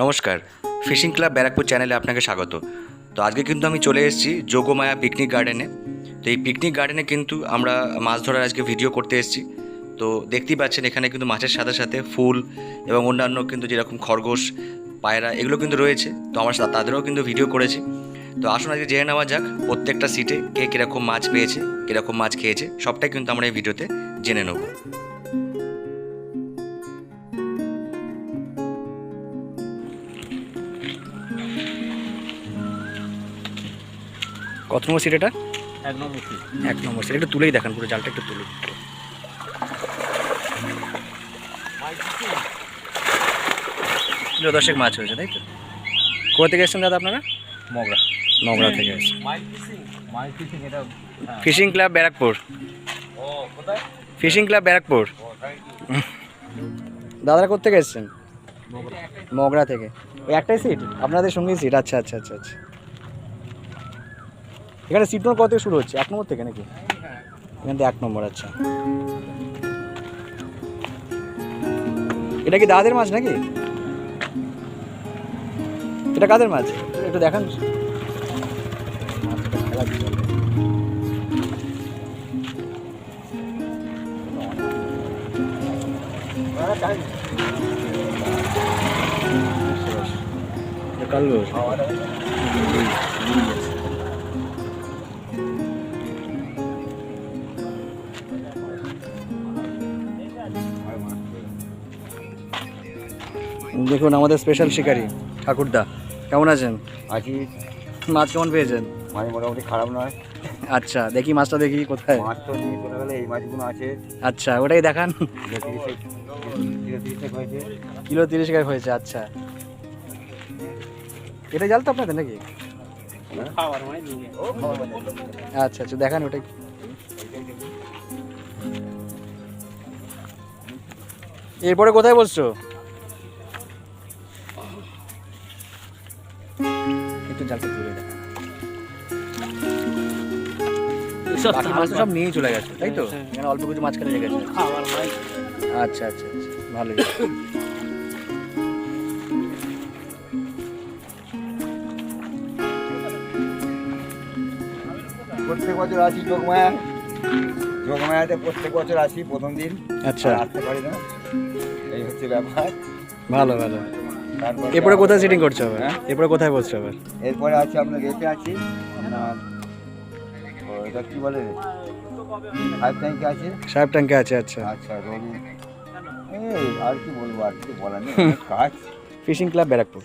নমস্কার, fishing club Barrackpore চ্যানেলে আপনাকে স্বাগত। তো আজকে কিন্তু আমি চলে এসেছি যোগমায়া পিকনিক গার্ডেনে। তো এই পিকনিক গার্ডেনে কিন্তু আমরা মাছ ধরার আজকে ভিডিও করতে এসেছি। তো দেখতেই পাচ্ছেন এখানে কিন্তু মাছের সাথে সাথে ফুল এবং অন্যান্য কিন্তু যেরকম খরগোশ, পায়রা এগুলো কিন্তু রয়েছে। তো আমরা তাদেরও কিন্তু ভিডিও করেছি। তো আসুন আজকে জেনে নেওয়া যাক প্রত্যেকটা সিটে কে কীরকম মাছ পেয়েছে, কীরকম মাছ খেয়েছে, সবটাই কিন্তু আমরা এই ভিডিওতে জেনে নেব। কত নম্বর সিট এটা? এক নম্বর সিট। একটু তুলেই দেখান, পুরো জালটা একটু তুলে। দশেক মাছ হয়েছে, তাই তো? কোথা থেকে এসেছেন দাদা আপনারা? মগরা থেকে এসেছেন। Fishing club Barrackpore. Fishing club Barrackpore. দাদারা কোথেকে এসেছেন? মগরা থেকে। ওই একটাই সিট আপনাদের সঙ্গেই সিট? আচ্ছা আচ্ছা আচ্ছা আচ্ছা। এখানে সিট নম্বর কত থেকে শুরু হচ্ছে? এক নম্বর থেকে নাকি? এখান থেকে এক নম্বর। আচ্ছা, এটা কি দাদাদের মাছ নাকি? এটা কাদের মাছ একটু দেখান। দেখুন আমাদের স্পেশাল শিকারি ঠাকুরদা, কেমন আছেন? আছি। মাছ কেমন পেয়েছেন? মাছ মোটামুটি খারাপ নয়। আচ্ছা, দেখি মাছটা, দেখি কোথায়। মাছ তো নিয়ে চলে গেলে এই মাছগুলো আছে। আচ্ছা, ওটাই দেখান। কিলো 30 হয়েছে। কিলো 30 টাকা হয়েছে। আচ্ছা, এটা জাল তো আপনাদের নাকি? আচ্ছা আচ্ছা, দেখান ওটাই। এরপরে কোথায় বসছো? একটু জালটা তুলে দেখান। বাকি মাছ তো সব নিয়েই চলে গেছে, তাই তো? এখানে অল্প কিছু মাঝখানে লেগে গেছে। আচ্ছা আচ্ছা আচ্ছা, ভালোই। প্রত্যেক বছর আসি যোগমায়াতে প্রত্যেক বছর আসি প্রথম দিন। আচ্ছা, আসতে পারি না, এই হচ্ছে ব্যাপার। ভালো ভালো। তারপর এরপরে কোথায় সিটিং করছো আবার? এরপরে কোথায় বসছো আবার? এরপরে আছে আপনার রেটে আছি আপনার এটা কি বলে, ফাইভ ট্যাঙ্কে আছে। সাহেব ট্যাঙ্কে আছে। আচ্ছা, আচ্ছা রবি, এই আর কি বলবো, আর কিছু বলার নেই, অনেক কাজ। ফিশিং ক্লাব ব্যারাকপুর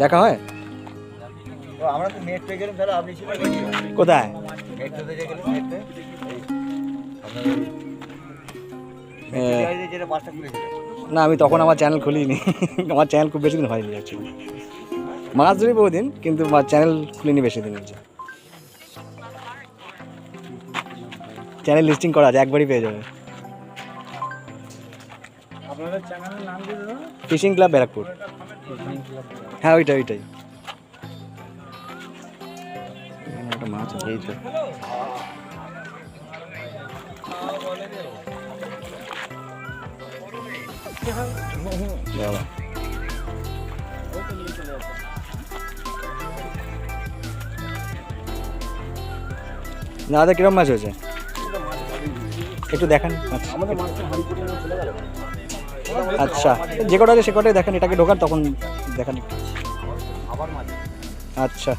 দেখা হয়। তো আমরা তো নেট পেয়ে গেলাম, তাহলে আপনি ছিলেন কোথায়? নেট পেতে যে গেলেন, নেট পেয়ে যেটা পাঁচটা খুলেছিলেন। না, আমি তখন আমার চ্যানেল খুলিনি। আমার চ্যানেল খুব বেশি দিন হয়নি অ্যাকচুয়ালি। মাছ ধরি বহুদিন, কিন্তু চ্যানেল খুলিনি বেশি দিন হয়েছে। চ্যানেল লিস্টিং করা আছে, একবারই পেয়ে যাবে। আপনাদের চ্যানেলের নাম কি দাদা? Fishing club Barrackpore. হ্যাঁ, ওইটাই ওইটাই। একটা মাছ আছে, এই তো। বাবা, দাদা কিরম মাছ হয়েছে একটু দেখান। আচ্ছা, যে কটা আছে সে কটাই দেখেন, এটাকে ঢোকান তখন দেখান একটু। আচ্ছা,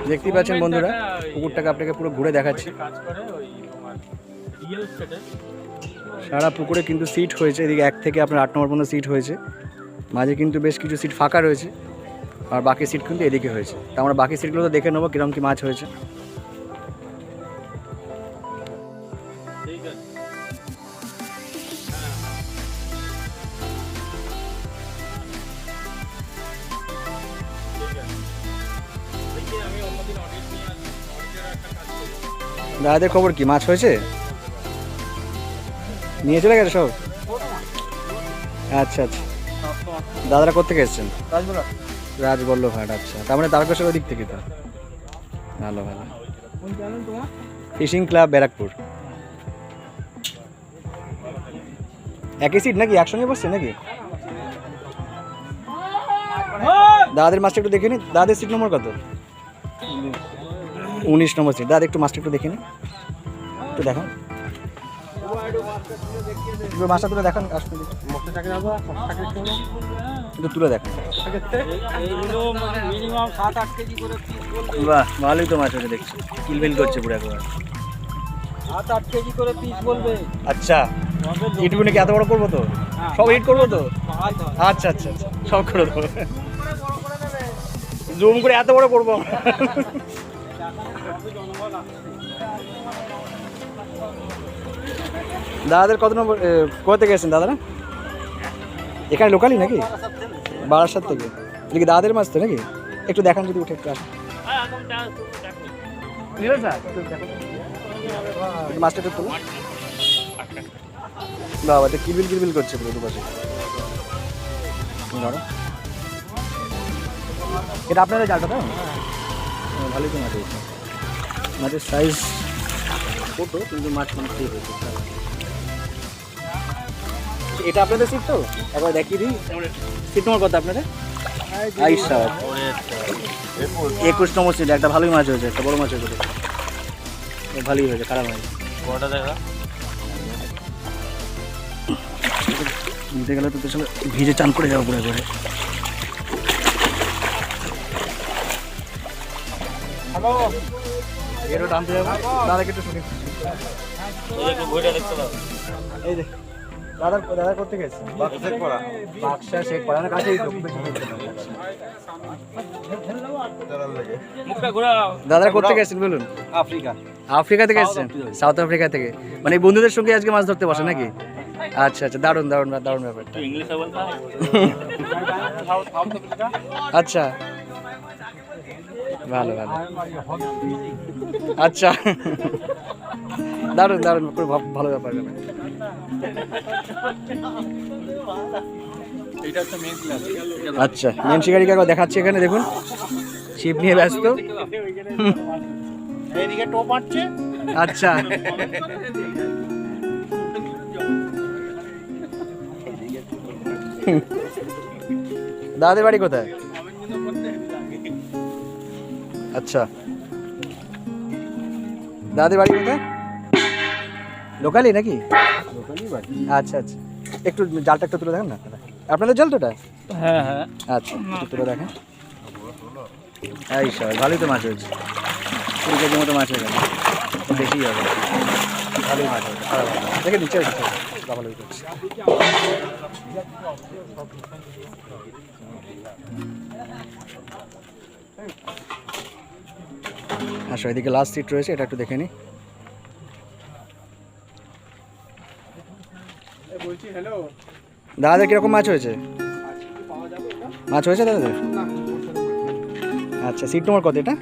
দেখতেই পাচ্ছেন বন্ধুরা, পুকুরটাকে আপনাকে পুরো ঘুরে দেখাচ্ছি। সারা পুকুরে কিন্তু সিট হয়েছে, এদিকে 1 থেকে আপনার 8 নম্বর পর্যন্ত সিট হয়েছে। মাঝে কিন্তু বেশ কিছু সিট ফাঁকা রয়েছে, আর বাকি সিট কিন্তু এদিকে হয়েছে। তা আমরা বাকি সিটগুলো তো দেখে নেবো কিরকম কি মাছ হয়েছে। দাদাদের খবর কি, মাছ হয়েছে? নিয়ে চলে গেছে সব? আচ্ছা আচ্ছা, দাদারা কোথেকে এসেছেন? রাজবল্লভহাট। আচ্ছা, তার মানে তারকেশ্বর ওই দিক থেকে তো। ভালো ভালো। Fishing club Barrackpore. একই সিট নাকি, একসঙ্গে বসছে নাকি? দাদাদের মাছটা একটু দেখে নি, দাদাদের সিট নম্বর কত? 19 নম্বর সিট। দাদা একটু মাছটা একটু দেখে নি, একটু দেখান, একটু মাছটা তুলে দেখান, আসলে একটু তুলে দেখান। এইগুলো মানে মিনিমাম 7-8 কেজি করে পিস বলবে। বাহ, ভালোই তো মাছ হয়েছে দেখছি, কিলবিল করছে পুরো একবার। 7-8 কেজি করে পিস বলবে। আচ্ছা, ইটগুলো কি এত বড় করবো তো? সব হিট করবো তো? আচ্ছা আচ্ছা আচ্ছা, সব করে দেবো, জুম করে এত বড় করবো। দাদাদের কত নম্বর, কোথা থেকে এসেছেন দাদারা? এখানে লোকালই নাকি? বারাসাত থেকে। এদিকে দাদাদের মাছ তো নাকি? একটু দেখান যদি উঠে, একটু আসেন। একটু মাছটা একটু তুলো। বাবা, এটা কিলবিল কিলবিল করছে পুরো দুপাশে। ধরো, এটা আপনাদের জালটা তো? ভালোই তো মাছ হয়েছে, মাছের সাইজ ছোটো কিন্তু মাছ মানে ঠিক হয়েছে। এটা আপনাদের সিট তো? একবার দেখিয়ে দিই, সিট নম্বর কত আপনাদের? 21 নম্বর সিট। একটা ভালোই মাছ হয়েছে, একটা বড় মাছ হয়েছে, ভালোই হয়েছে, খারাপ হয়েছে। নিতে গেলে তো পেছনে ভিজে চান করে যাবো পুরো করে। এরও টানতে যাবো, দাদাকে একটু শুনি। এই যে দাদা করতে গেছে বাক্সা শেখ পড়া না, কাছেই তো, বেশি দূর না। দাদা করতে গেছেন বলুন? আফ্রিকা থেকে এসেছেন? সাউথ আফ্রিকা থেকে। মানে বন্ধুদের সঙ্গে আজকে মাছ ধরতে বসে নাকি? আচ্ছা আচ্ছা, দারুণ দারুণ দারুণ ব্যাপারটা। আচ্ছা, ভালো ভালো, আচ্ছা, দারুণ দারুণ, খুব ভালো ব্যাপার। আচ্ছা, মেন শিকারি কাকা দেখাচ্ছি এখানে, দেখুন ছিপ নিয়ে ব্যস্ত। এইদিকে টোপ মারছে। আচ্ছা, দাদাদের বাড়ি কোথায়? আচ্ছা, দাদাদের বাড়ি কোথায়? লোকালই নাকি? আচ্ছা আচ্ছা, একটু জালটা একটু তুলে দেখেন না, আপনাদের জাল তো এটা? হ্যাঁ হ্যাঁ। আচ্ছা, একটু তুলে দেখেন। এই সব ভালোই তো মাছ হয়েছে, 20 কেজির মতো মাছ হয়ে গেল, বেশি হবে, ভালোই মাছ হয়েছে, খারাপ হবে না। দেখে নিচে ভালোই করছে। আচ্ছা, এদিকে লাস্ট সিট রয়েছে, এটা একটু দেখে নিই। দাদাদের কিরকম মাছ হয়েছে? মাছ হয়েছে দাদাদের? আচ্ছা, সিট নম্বর কত এটা?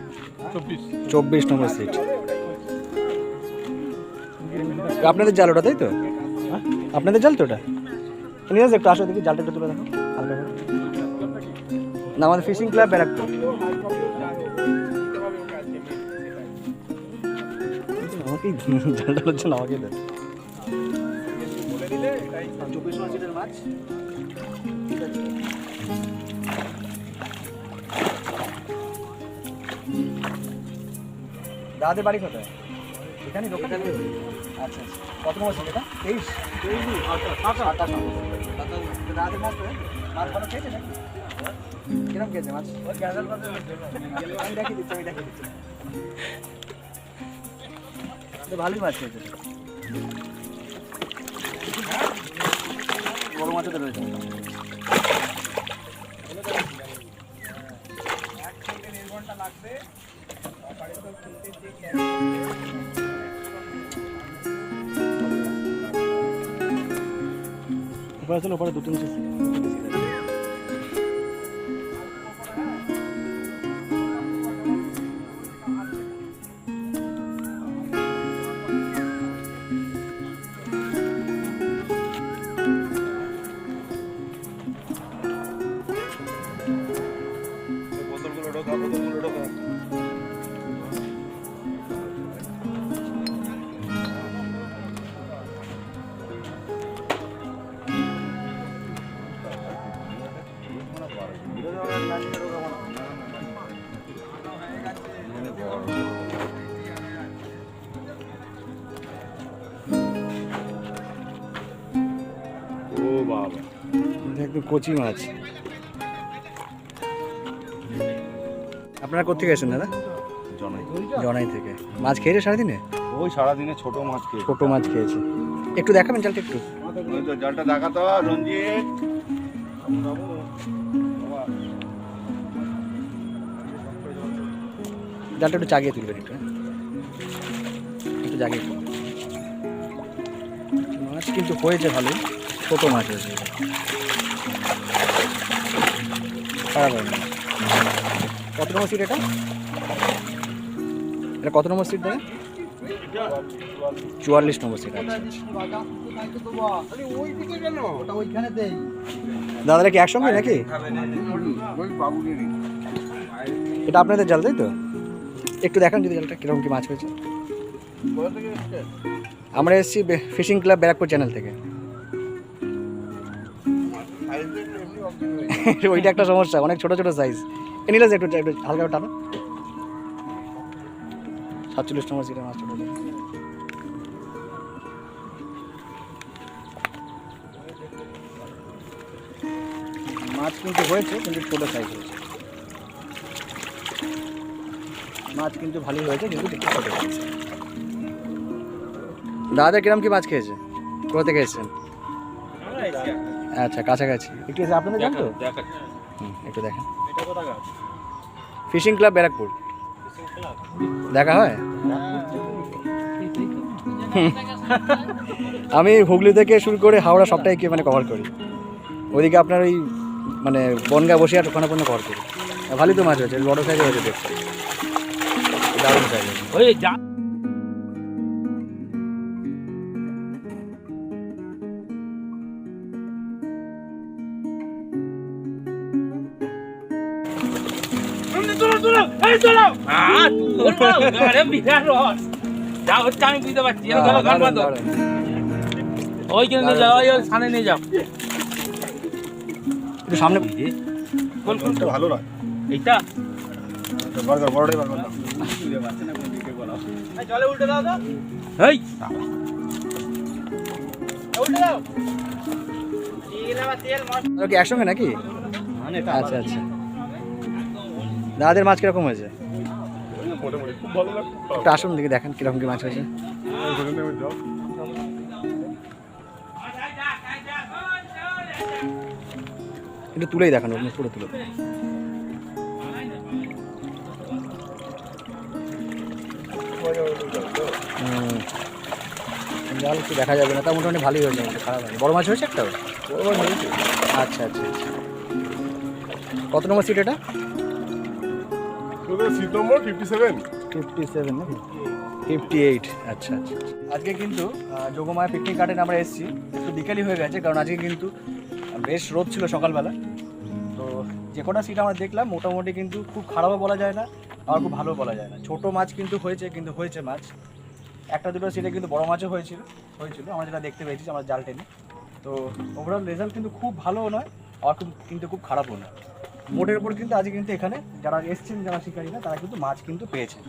24 নম্বর সিট। আপনাদের জাল ওটা, তাই তো? আপনাদের জাল তো ওটা? নিয়ে একটু আসো, দেখি জালটা একটু তুলে দেখো হালকা করে। না, আমাদের ফিশিং ক্লাব ব্যারাকপুর। আমাকেই জালটা হচ্ছে না, আমাকে দেন। 24 নম্বর সিটের মাছ। দাদাদের বাড়ি কোথায়? এখানে দোকানে? আচ্ছা আচ্ছা, কত নম্বর সিট এটা? 23? দাদাদের মাছ তো মাছ ভালো খেয়েছে নাকি? কিরম খেয়েছে মাছ? আমি দেখিয়ে দিচ্ছি, ভালোই মাছ খেয়েছে, বড় মাছও তো রয়েছে। ওপরে 2-3 বাবা, এটা একদম কচি মাছ। আপনারা কোথেকে এসেছেন দাদা? জনাই জনাই থেকে। মাছ খেয়েছে সারাদিনে? ওই সারাদিনে ছোট মাছ খেয়ে ছোটো মাছ খেয়েছে। একটু দেখাবেন জালটা একটু? ওই তো জলটা দেখাতো রঞ্জিত। জালটা একটু জাগিয়ে তুলবেন একটু, একটু জাগিয়ে তুলবেন। মাছ কিন্তু হয়েছে ভালোই, ছোটো মাছ হয়েছে এটা। খারাপ হয়নি। কত নম্বর সিট এটা? এটা কত নম্বর সিট দাদা? 44 নম্বর সিট। আচ্ছা দাদারা কি একসঙ্গে নাকি? এটা আপনাদের জাল তাই তো? একটু দেখান যদি জালটা কিরকম কি মাছ হয়েছে। আমরা এসেছি ফিশিং ক্লাব ব্যারাকপুর চ্যানেল থেকে। ওইটা একটা সমস্যা, অনেক ছোট ছোট সাইজ। এ নিলে একটু একটু হালকা টানো। 47 নম্বর সিটে মাছ ছোট। মাছ কিন্তু হয়েছে, কিন্তু ছোটো সাইজ হয়েছে। মাছ কিন্তু ভালোই হয়েছে, কিন্তু একটু ছোটো সাইজ। দাদা কিরম কি মাছ খেয়েছে? কোথা থেকে এসেছেন? আচ্ছা, কাছাকাছি। একটু এসে আপনাদের জান তো? একটু দেখেন। ফিশিং ক্লাব ব্যারাকপুর দেখা হয়? আমি হুগলি থেকে শুরু করে হাওড়া সবটাই কি মানে কভার করি। ওইদিকে আপনার ওই মানে বনগা বসে আর ওখানে পর্যন্ত কভার করি। ভালোই তো মাছ হয়েছে, বড় সাইজের হয়েছে দেখতে, দারুণ সাইজ। ওই যা আমি বুঝতে পারছি। ওইখানে নিয়ে যাও, ওই সামনে নিয়ে যাও। একটু সামনে কোনটা ভালো নয় এইটা বার্গার বড়টাই বার্গার না। জলে উল্টে দাও তো। এই উল্টে দাও। ওরা কি একসঙ্গে নাকি? আচ্ছা আচ্ছা। দাদাদের মাছ কিরকম হয়েছে? মোটামুটি খুব ভালো লাগছে। একটু আসুন দেখি দেখেন কিরকম কি মাছ হয়েছে। একটু তুলেই দেখানো, পুরো তুলে। জাল একটু দেখা যাবে না, তা মোটামুটি ভালোই হয়েছে, খারাপ হয়নি। বড় মাছ হয়েছে একটা? আচ্ছা আচ্ছা আচ্ছা। কত নম্বর সিট এটা? সিট নম্বর 57। 57 নাকি? 58। আচ্ছা আচ্ছা। আজকে কিন্তু যোগমায়া পিকনিক গার্ডেনে আমরা এসেছি, একটু বিকেলই হয়ে গেছে, কারণ আজকে কিন্তু বেশ রোদ ছিল সকালবেলা। তো যে কটা সিট আমরা দেখলাম মোটামুটি কিন্তু খুব খারাপও বলা যায় না, আর খুব ভালো বলা যায় না। ছোটো মাছ কিন্তু হয়েছে মাছ। একটা দুটো সিটে কিন্তু বড় মাছও হয়েছিল আমরা যেটা দেখতে পেয়েছি আমরা জাল টেনে। তো ওভারঅল রেজাল্ট কিন্তু খুব ভালোও নয়, আর কিন্তু খুব খারাপও নয়। মোটের উপর কিন্তু আজকে কিন্তু এখানে যারা এসছেন, যারা শিকারীরা, তারা কিন্তু মাছ কিন্তু পেয়েছে।